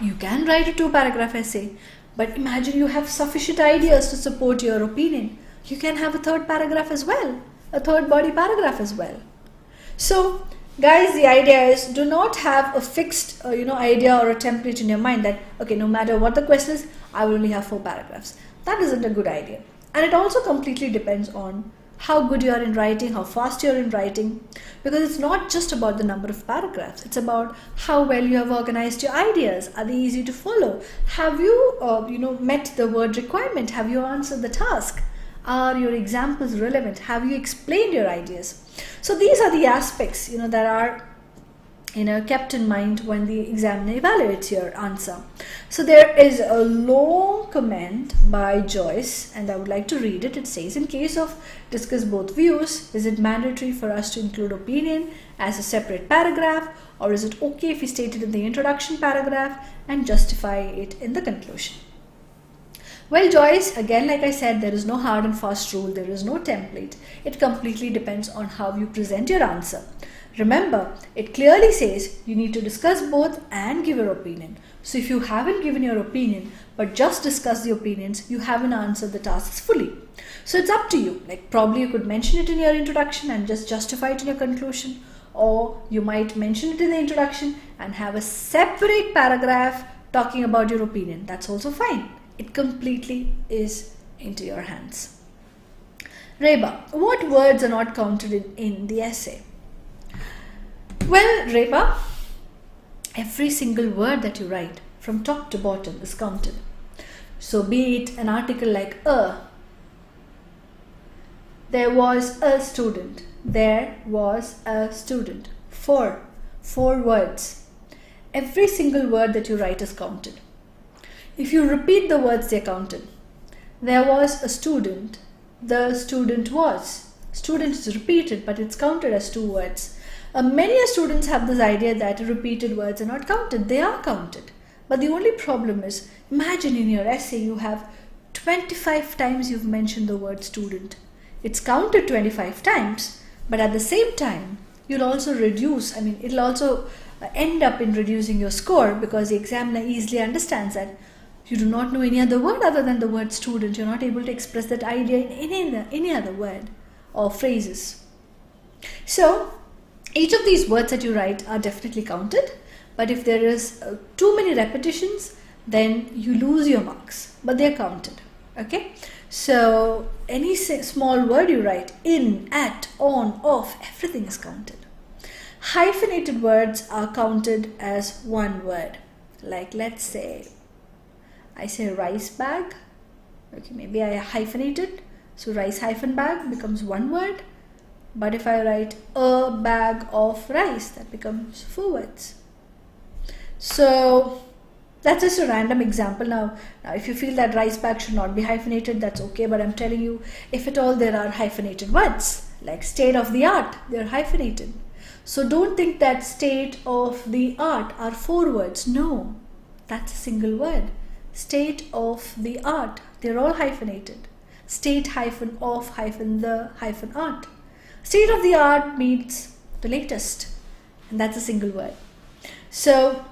You can write a 2-paragraph essay, but imagine you have sufficient ideas to support your opinion. You can have a 3rd paragraph as well, a 3rd body paragraph as well. So guys, the idea is do not have a fixed idea or a template in your mind that, okay, no matter what the question is, I will only have 4 paragraphs. That isn't a good idea. And it also completely depends on how good you are in writing, how fast you are in writing, because it's not just about the number of paragraphs. It's about how well you have organized your ideas. Are they easy to follow? Have you, met the word requirement? Have you answered the task? Are your examples relevant? Have you explained your ideas? So these are the aspects, that are kept in mind when the examiner evaluates your answer. So there is a long comment by Joyce, and I would like to read it. It says, in case of discuss both views, is it mandatory for us to include opinion as a separate paragraph, or is it okay if we state it in the introduction paragraph and justify it in the conclusion? Well, Joyce, again, like I said, there is no hard and fast rule. There is no template. It completely depends on how you present your answer. Remember, it clearly says you need to discuss both and give your opinion. So if you haven't given your opinion but just discuss the opinions, you haven't answered the tasks fully. So it's up to you. Like probably you could mention it in your introduction and just justify it in your conclusion, or you might mention it in the introduction and have a separate paragraph talking about your opinion. That's also fine. It completely is into your hands. Reba, what words are not counted in the essay? Well, Reba, every single word that you write from top to bottom is counted. So be it an article like there was a student, there was a student, four words. Every single word that you write is counted. If you repeat the words, they're counted. There was a student, the student was. Student is repeated, but it's counted as 2 words. Many students have this idea that repeated words are not counted. They are counted. But the only problem is, imagine in your essay you have 25 times you've mentioned the word student. It's counted 25 times, but at the same time, you'll also reduce, it'll also end up in reducing your score, because the examiner easily understands that you do not know any other word other than the word student. You're not able to express that idea in any other word or phrases. So, each of these words that you write are definitely counted, but if there is too many repetitions, then you lose your marks, but they're counted. Okay, so any small word you write, in, at, on, off, everything is counted. Hyphenated words are counted as 1 word. Like let's say, I say rice bag. Okay, maybe I hyphenated, so rice hyphen bag becomes 1 word. But if I write a bag of rice, that becomes 4 words. So that's just a random example. Now if you feel that rice bag should not be hyphenated, that's okay. But I'm telling you, if at all there are hyphenated words, like state of the art, they're hyphenated. So don't think that state of the art are 4 words. No, that's a single word. State of the art, they're all hyphenated. State hyphen of hyphen the hyphen art. State of the art means the latest, and that's a single word. So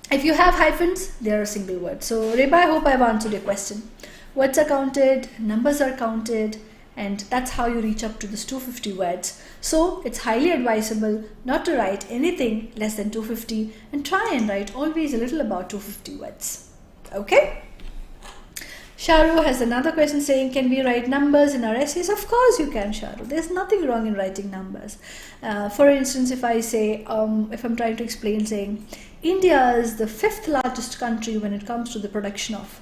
if you have hyphens, they are a single word. So Reba, I hope I've answered your question. Words are counted, numbers are counted, and that's how you reach up to this 250 words. So it's highly advisable not to write anything less than 250, and try and write always a little about 250 words. Okay? Sharu has another question saying, can we write numbers in our essays? Of course you can, Sharu. There's nothing wrong in writing numbers. For instance, if I say, if I'm trying to explain saying, India is the 5th largest country when it comes to the production of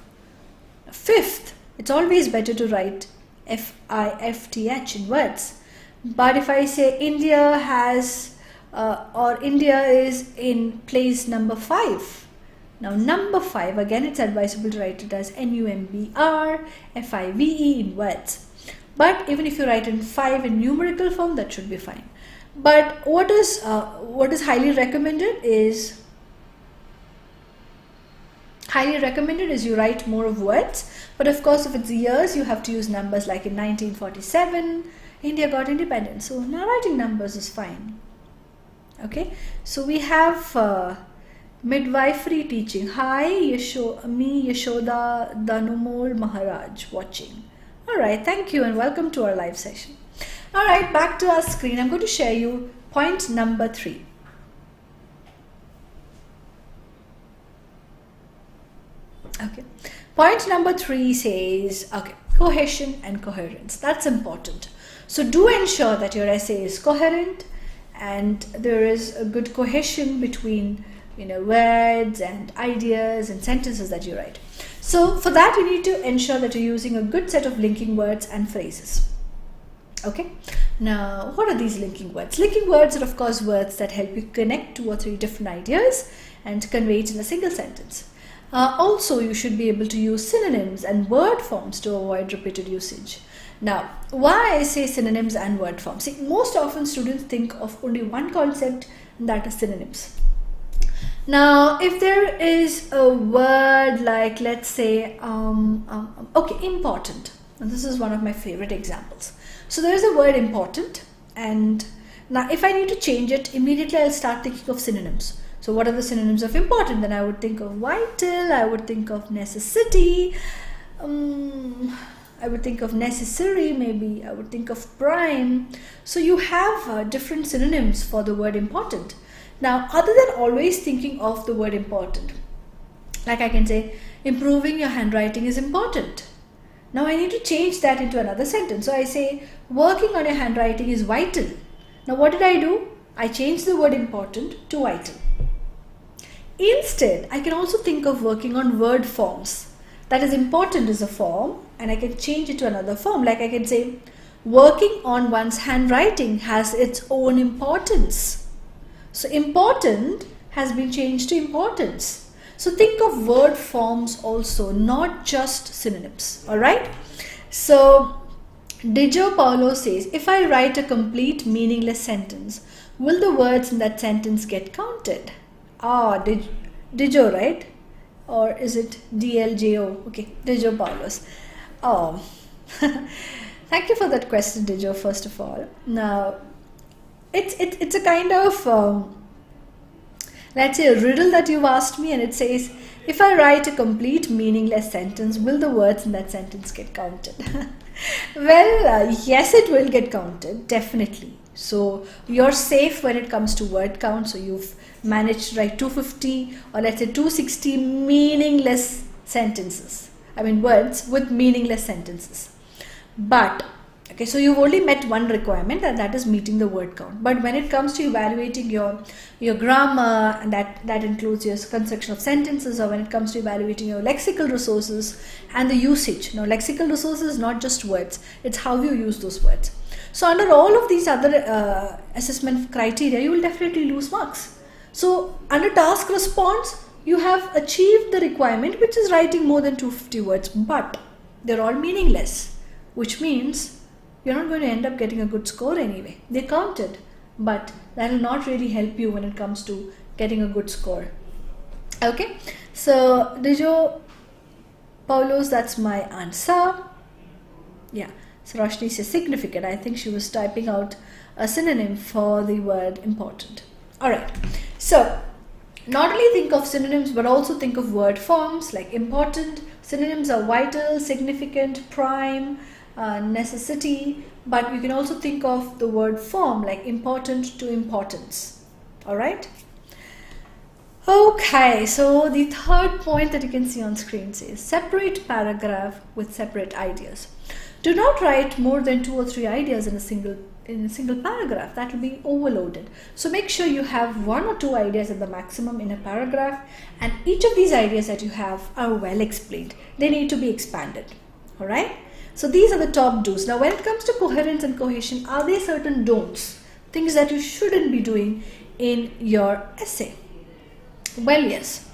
5th, it's always better to write F-I-F-T-H in words. But if I say India has, or India is in place number 5, now number 5, again it's advisable to write it as N-U-M-B-R, F-I-V-E in words. But even if you write in 5 in numerical form, that should be fine. But what is highly recommended is you write more of words. But of course, if it's years, you have to use numbers. Like in 1947, India got independence. So now writing numbers is fine. Okay, so we have midwifery teaching. Hi, Yashoda Danumol Maharaj watching. Alright, thank you and welcome to our live session. Alright, back to our screen. I'm going to share you point number 3. Okay, point number 3 says, okay, cohesion and coherence. That's important. So do ensure that your essay is coherent and there is a good cohesion between words and ideas and sentences that you write. So for that you need to ensure that you're using a good set of linking words and phrases. Okay, now what are these linking words? Linking words are of course words that help you connect 2 or 3 different ideas and convey it in a single sentence. Also, you should be able to use synonyms and word forms to avoid repeated usage. Now, why I say synonyms and word forms? See, most often students think of only one concept, and that is synonyms. Now, if there is a word like, let's say, okay, important. And this is one of my favorite examples. So there is a word important, and now if I need to change it, immediately I'll start thinking of synonyms. So what are the synonyms of important? Then I would think of vital, I would think of necessity, I would think of necessary, maybe I would think of prime. So you have different synonyms for the word important. Now, other than always thinking of the word important, like I can say, improving your handwriting is important. Now I need to change that into another sentence. So I say, working on your handwriting is vital. Now what did I do? I changed the word important to vital. Instead, I can also think of working on word forms. That is, important is a form and I can change it to another form. Like I can say, working on one's handwriting has its own importance. So important has been changed to importance. So think of word forms also, not just synonyms. Alright. So Dijo Paulo says, if I write a complete meaningless sentence, will the words in that sentence get counted? Ah, Dijo, right? Or is it DLJO? Okay, Dijo Paulos. Oh, thank you for that question, Dijo, first of all. Now, it's a kind of, let's say, a riddle that you've asked me, and it says, if I write a complete meaningless sentence, will the words in that sentence get counted? Well, yes, it will get counted, definitely. So you're safe when it comes to word count. So you've managed to write 250 or let's say 260 meaningless sentences. I mean words with meaningless sentences. But okay, so you've only met one requirement, and that is meeting the word count. But when it comes to evaluating your grammar, and that includes your construction of sentences, or when it comes to evaluating your lexical resources and the usage. Now, lexical resources is not just words, it's how you use those words. So under all of these other assessment criteria, you will definitely lose marks. So under task response, you have achieved the requirement, which is writing more than 250 words, but they're all meaningless, which means you're not going to end up getting a good score anyway. They counted, but that will not really help you when it comes to getting a good score. Okay, so Dijo Paulos, that's my answer. Yeah, so Roshni says significant. I think she was typing out a synonym for the word important. Alright, so not only think of synonyms but also think of word forms like important. Synonyms are vital, significant, prime, necessity, but you can also think of the word form like important to importance. Alright. Okay, so the third point that you can see on screen says separate paragraph with separate ideas. Do not write more than 2 or 3 ideas in a single paragraph. That will be overloaded. So make sure you have 1 or 2 ideas at the maximum in a paragraph, and each of these ideas that you have are well explained. They need to be expanded. Alright. So these are the top do's. Now when it comes to coherence and cohesion, are there certain don'ts? Things that you shouldn't be doing in your essay? Well, yes.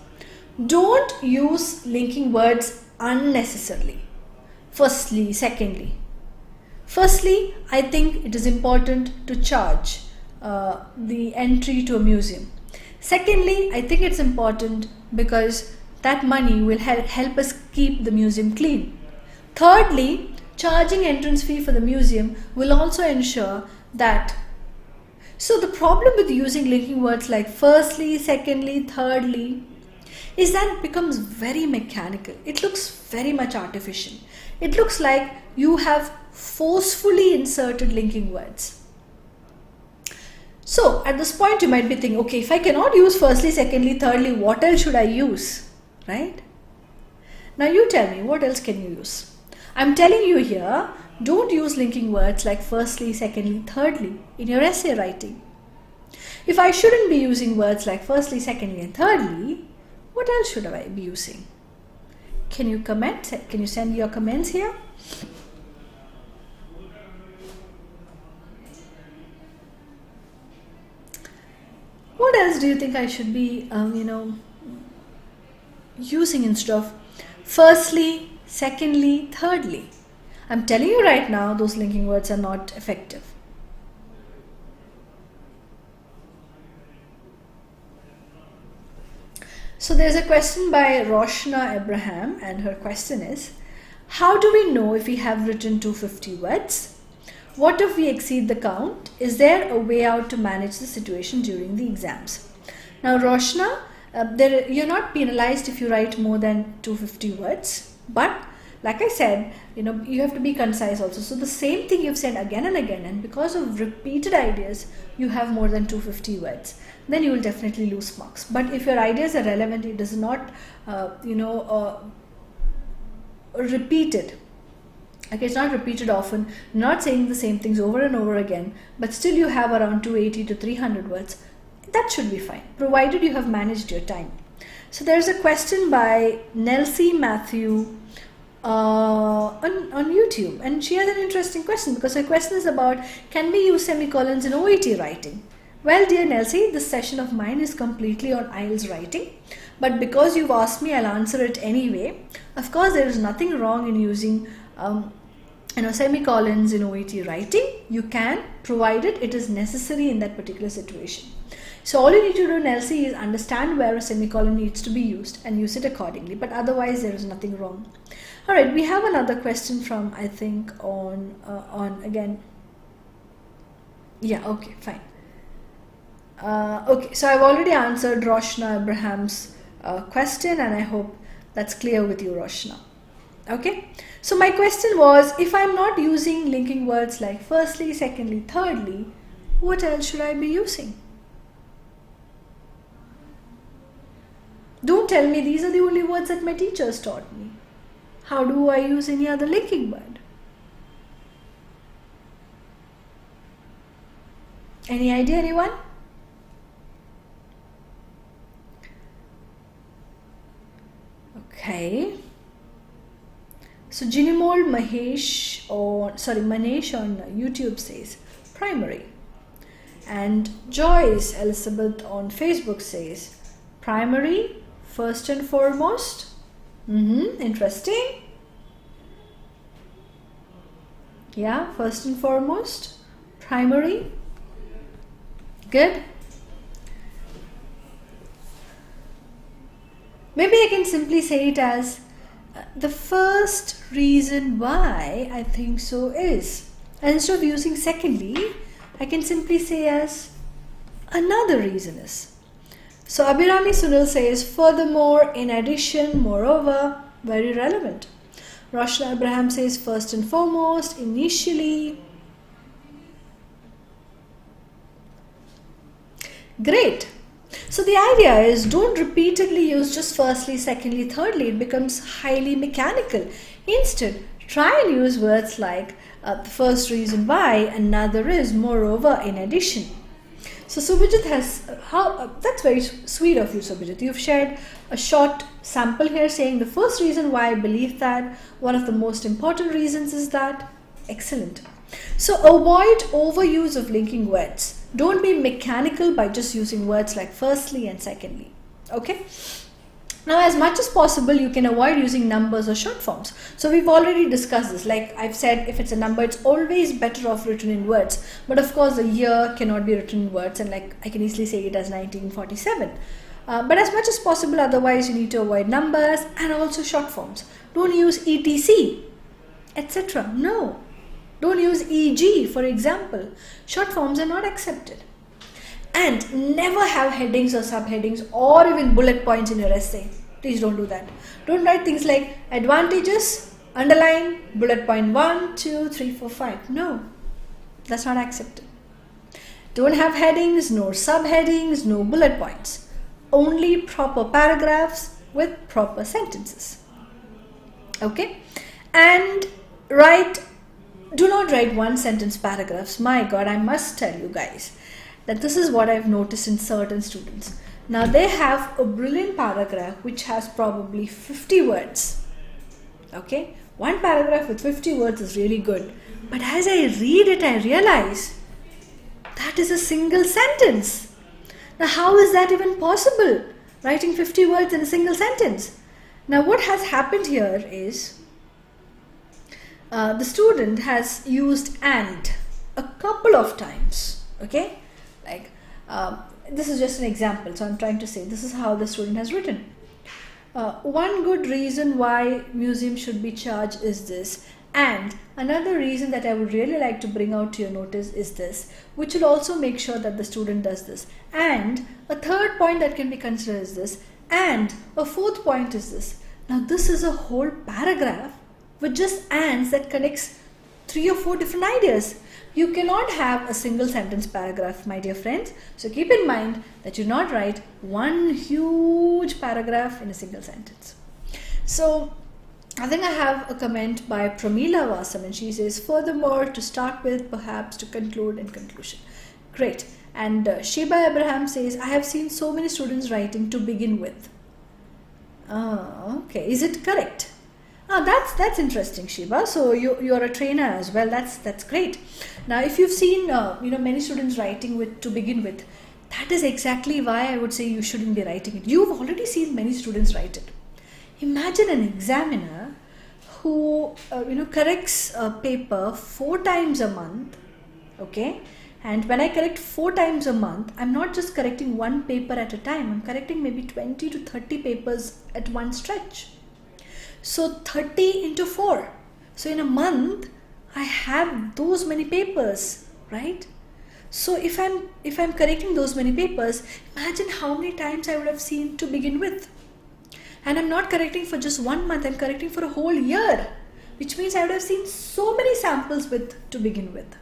Don't use linking words unnecessarily. Firstly, secondly. Firstly, I think it is important to charge the entry to a museum. Secondly, I think it's important because that money will help us keep the museum clean. Thirdly, charging entrance fee for the museum will also ensure that. So the problem with using linking words like firstly, secondly, thirdly is that it becomes very mechanical. It looks very much artificial. It looks like you have forcefully inserted linking words. So at this point you might be thinking, okay, if I cannot use firstly, secondly, thirdly, what else should I use? Right? Now you tell me, what else can you use? I'm telling you here Don't use linking words like firstly, secondly, thirdly in your essay writing. If I shouldn't be using words like firstly, secondly, and thirdly, what else should I be using? Can you comment? Can you send your comments here? What else do you think I should be, using instead of firstly, secondly, thirdly? I'm telling you right now, those linking words are not effective. So there's a question by Roshna Abraham, and her question is, how do we know if we have written 250 words? What if we exceed the count? Is there a way out to manage the situation during the exams? Now Roshna, you're not penalized if you write more than 250 words, but like I said, you have to be concise also. So the same thing you've said again and again, and because of repeated ideas, you have more than 250 words, then you will definitely lose marks. But if your ideas are relevant, it is not, repeated. Okay, it's not repeated often, not saying the same things over and over again, but still you have around 280 to 300 words. That should be fine, provided you have managed your time. So there's a question by Nelsie Matthew on YouTube, and she has an interesting question because her question is about, can we use semicolons in OET writing? Well, dear Nelsie, this session of mine is completely on IELTS writing, but because you've asked me, I'll answer it anyway. Of course, there is nothing wrong in using semicolons in OET writing. You can, provided it is necessary in that particular situation. So all you need to do, Nelsie, is understand where a semicolon needs to be used and use it accordingly, but otherwise there is nothing wrong. All right, we have another question from, I think, on again. Yeah, okay, fine. Okay, so I've already answered Roshna Abraham's question, and I hope that's clear with you, Roshna. Okay, so my question was, if I'm not using linking words like firstly, secondly, thirdly, what else should I be using? Don't tell me these are the only words that my teachers taught me. How do I use any other linking word? Any idea, anyone? Okay. So Jinimol Manesh on YouTube says primary, and Joyce Elizabeth on Facebook says primary, first and foremost. Interesting. Yeah, first and foremost, primary. Good. Maybe I can simply say it as the first reason why I think so is. And instead of using secondly, I can simply say as another reason is. So Abhirami Sunil says furthermore, in addition, moreover, very relevant. Roshna Abraham says first and foremost, initially. Great. So the idea is, don't repeatedly use just firstly, secondly, thirdly. It becomes highly mechanical. Instead, try and use words like the first reason why, another is, moreover, in addition. So Subhajit has, that's very sweet of you, Subhajit. You've shared a short sample here saying the first reason why I believe that, one of the most important reasons is that. Excellent. So avoid overuse of linking words. Don't be mechanical by just using words like firstly and secondly. Okay? Now, as much as possible, you can avoid using numbers or short forms. So we've already discussed this. Like I've said, if it's a number, it's always better off written in words. But of course, the year cannot be written in words, and like I can easily say it as 1947. But as much as possible, otherwise you need to avoid numbers and also short forms. Don't use etc, etc. No. Don't use e.g. for example. Short forms are not accepted. And never have headings or subheadings or even bullet points in your essay. Please don't do that. Don't write things like advantages, underline, bullet point 1, 2, 3, 4, 5. No, that's not accepted. Don't have headings, no subheadings, no bullet points. Only proper paragraphs with proper sentences. Okay? And write do not write one sentence paragraphs. My God, I must tell you guys that this is what I've noticed in certain students. Now they have a brilliant paragraph which has probably 50 words. Okay, one paragraph with 50 words is really good. But as I read it, I realize that is a single sentence. Now how is that even possible? Writing 50 words in a single sentence. Now what has happened here is the student has used and a couple of times. Okay, like this is just an example, so I'm trying to say this is how the student has written. One good reason why museums should be charged is this, and another reason that I would really like to bring out to your notice is this, which will also make sure that the student does this. And a third point that can be considered is this, and a fourth point is this. Now this is a whole paragraph with just ands that connects 3 or 4 different ideas. You cannot have a single sentence paragraph, my dear friends. So keep in mind that you not write one huge paragraph in a single sentence. So I think I have a comment by Pramila Vasam, and she says, furthermore, to start with, perhaps to conclude in conclusion. Great. And Sheba Abraham says, I have seen so many students writing to begin with. Okay. Is it correct? That's interesting, Shiva. So you're a trainer as well. That's great. Now, if you've seen many students writing with to begin with, that is exactly why I would say you shouldn't be writing it. You've already seen many students write it. Imagine an examiner who corrects a paper 4 times a month. Okay, and when I correct 4 times a month, I'm not just correcting one paper at a time. I'm correcting maybe 20 to 30 papers at one stretch. So 30 into 4. So in a month, I have those many papers, right? So if I'm correcting those many papers, imagine how many times I would have seen to begin with. And I'm not correcting for just 1 month, I'm correcting for a whole year, which means I would have seen so many samples with to begin with.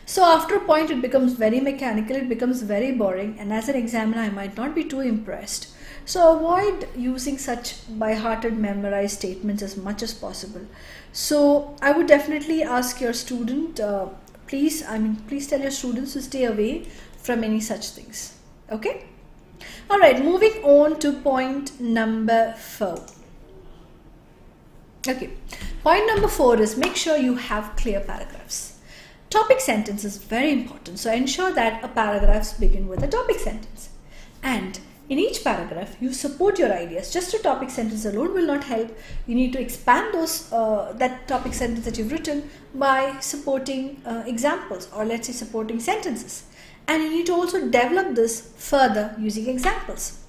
So after a point, it becomes very mechanical, it becomes very boring, and as an examiner, I might not be too impressed. So avoid using such by-hearted memorized statements as much as possible. So I would definitely ask your student, please tell your students to stay away from any such things. Okay? Alright, moving on to point number 4. Okay, point number 4 is make sure you have clear paragraphs. Topic sentence is very important, so ensure that a paragraphs begin with a topic sentence. And in each paragraph, you support your ideas. Just a topic sentence alone will not help. You need to expand that topic sentence that you've written by supporting examples, or let's say supporting sentences. And you need to also develop this further using examples.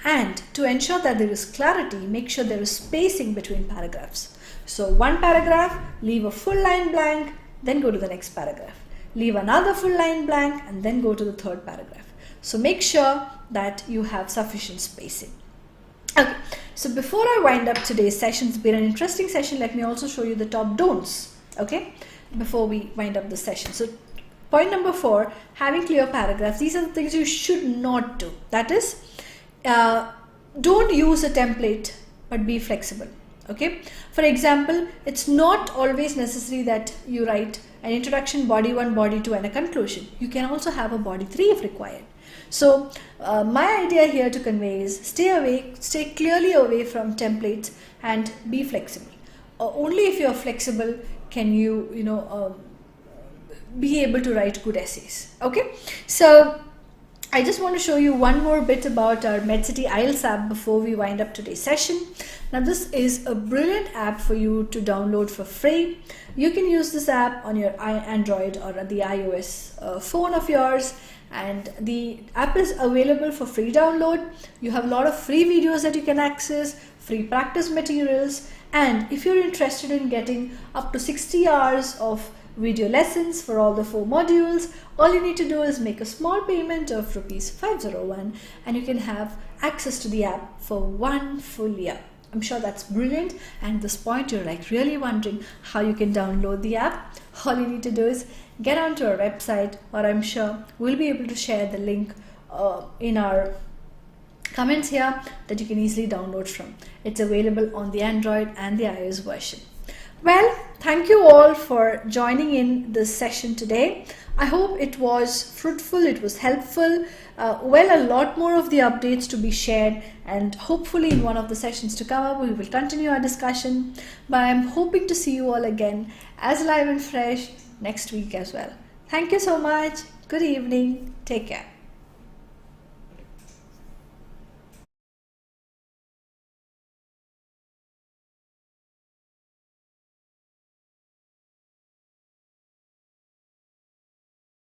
And to ensure that there is clarity, make sure there is spacing between paragraphs. So one paragraph, leave a full line blank, then go to the next paragraph. Leave another full line blank and then go to the third paragraph. So make sure that you have sufficient spacing. Okay, so before I wind up today's session, it's been an interesting session. Let me also show you the top don'ts, okay, before we wind up the session. So point number 4, having clear paragraphs. These are the things you should not do. That is, don't use a template, but be flexible. Okay. For example, it's not always necessary that you write an introduction, body 1, body 2, and a conclusion. You can also have a body 3 if required. So my idea here to convey is stay clearly away from templates and be flexible. Only if you are flexible can you be able to write good essays. Okay. So I just want to show you one more bit about our City Ielts app before we wind up today's session. Now this is a brilliant app for you to download for free. You can use this app on your Android or the iOS phone of yours, and the app is available for free download. You have a lot of free videos that you can access, free practice materials, and if you're interested in getting up to 60 hours of video lessons for all the 4 modules, all you need to do is make a small payment of rupees 501 and you can have access to the app for 1 full year. I'm sure that's brilliant, and at this point you're like really wondering how you can download the app. All you need to do is get onto our website, or I'm sure we'll be able to share the link in our comments here that you can easily download from. It's available on the Android and the iOS version. Well, thank you all for joining in this session today. I hope it was fruitful, it was helpful. A lot more of the updates to be shared, and hopefully in one of the sessions to come up, we will continue our discussion. But I'm hoping to see you all again as live and fresh next week as well. Thank you so much. Good evening. Take care.